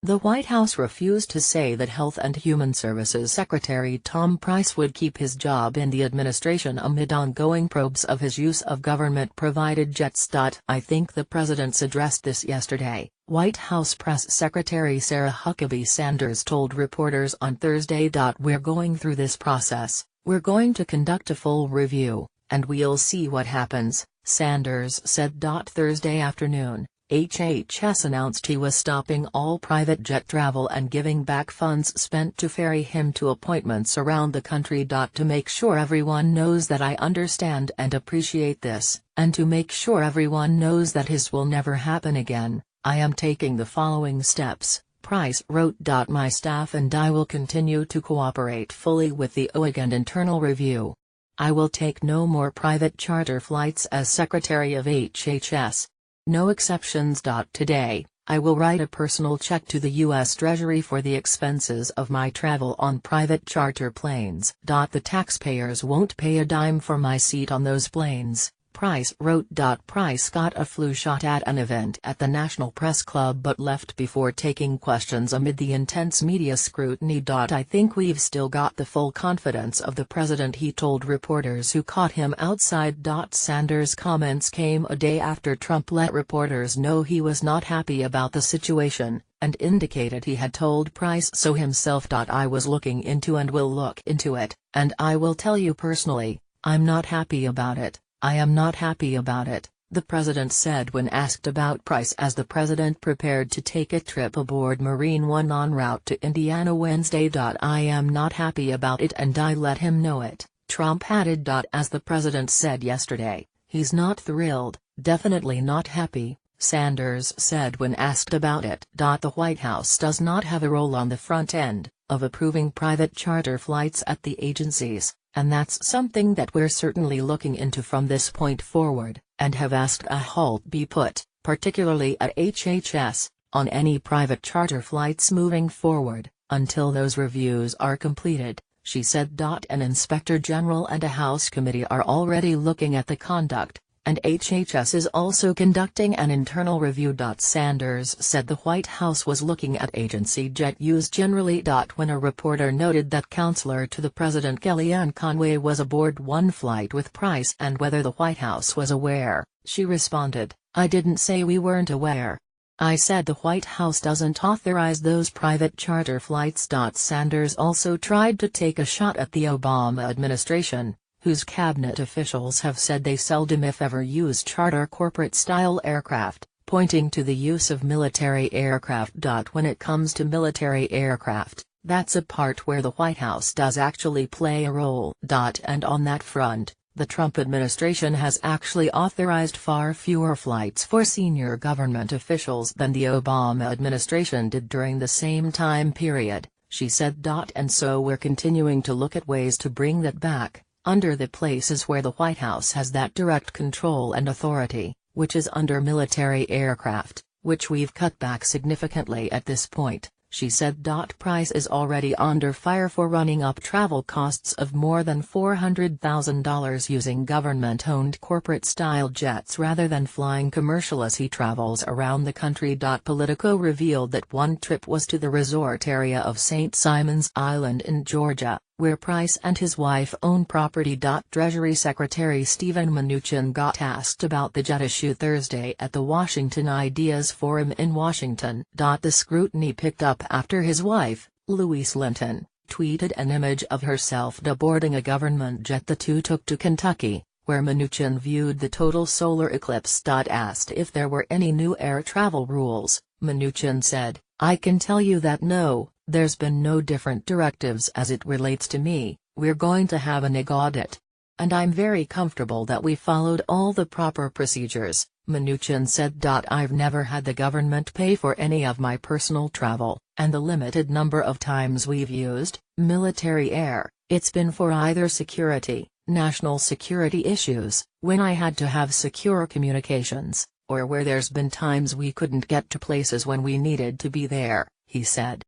The White House refused to say that Health and Human Services Secretary Tom Price would keep his job in the administration amid ongoing probes of his use of government-provided jets. I think the president's addressed this yesterday, White House Press Secretary Sarah Huckabee Sanders told reporters on Thursday. We're going through this process, we're going to conduct a full review, and we'll see what happens, Sanders said. Thursday afternoon, HHS announced he was stopping all private jet travel and giving back funds spent to ferry him to appointments around the country. To make sure everyone knows that I understand and appreciate this, and to make sure everyone knows that this will never happen again, I am taking the following steps, Price wrote. My staff and I will continue to cooperate fully with the OIG and internal review. I will take no more private charter flights as Secretary of HHS. No exceptions. Today, I will write a personal check to the U.S. Treasury for the expenses of my travel on private charter planes. The taxpayers won't pay a dime for my seat on those planes, Price wrote. Price got a flu shot at an event at the National Press Club but left before taking questions amid the intense media scrutiny. I think we've still got the full confidence of the president, he told reporters who caught him outside. Sanders' comments came a day after Trump let reporters know he was not happy about the situation, and indicated he had told Price so himself. I was looking into and will look into it, and I will tell you personally, I'm not happy about it. I am not happy about it, the president said when asked about Price as the president prepared to take a trip aboard Marine One en route to Indiana Wednesday. I am not happy about it and I let him know it, Trump added. As the president said yesterday, he's not thrilled, definitely not happy, Sanders said when asked about it. The White House does not have a role on the front end of approving private charter flights at the agencies, and that's something that we're certainly looking into from this point forward, and have asked a halt be put, particularly at HHS, on any private charter flights moving forward, until those reviews are completed, she said. An inspector general and a House committee are already looking at the conduct, and HHS is also conducting an internal review. Sanders said the White House was looking at agency jet use generally. When a reporter noted that counselor to the president Kellyanne Conway was aboard one flight with Price and whether the White House was aware, she responded, I didn't say we weren't aware. I said the White House doesn't authorize those private charter flights. Sanders also tried to take a shot at the Obama administration, whose cabinet officials have said they seldom if ever use charter corporate-style aircraft, pointing to the use of military aircraft. When it comes to military aircraft, that's a part where the White House does actually play a role. And on that front, the Trump administration has actually authorized far fewer flights for senior government officials than the Obama administration did during the same time period, she said. And so we're continuing to look at ways to bring that back, under the places where the White House has that direct control and authority, which is under military aircraft, which we've cut back significantly at this point, she said. Price is already under fire for running up travel costs of more than $400,000 using government-owned corporate-style jets rather than flying commercial as he travels around the country. Politico revealed that one trip was to the resort area of St. Simon's Island in Georgia, where Price and his wife own property. Treasury Secretary Steven Mnuchin got asked about the jet issue Thursday at the Washington Ideas Forum in Washington. The scrutiny picked up after his wife, Louise Linton, tweeted an image of herself boarding a government jet the two took to Kentucky, where Mnuchin viewed the total solar eclipse. Asked if there were any new air travel rules, Mnuchin said, I can tell you that no, there's been no different directives as it relates to me, we're going to have an audit. And I'm very comfortable that we followed all the proper procedures, Mnuchin said. I've never had the government pay for any of my personal travel, and the limited number of times we've used military air, it's been for either security, national security issues, when I had to have secure communications, or where there's been times we couldn't get to places when we needed to be there, he said.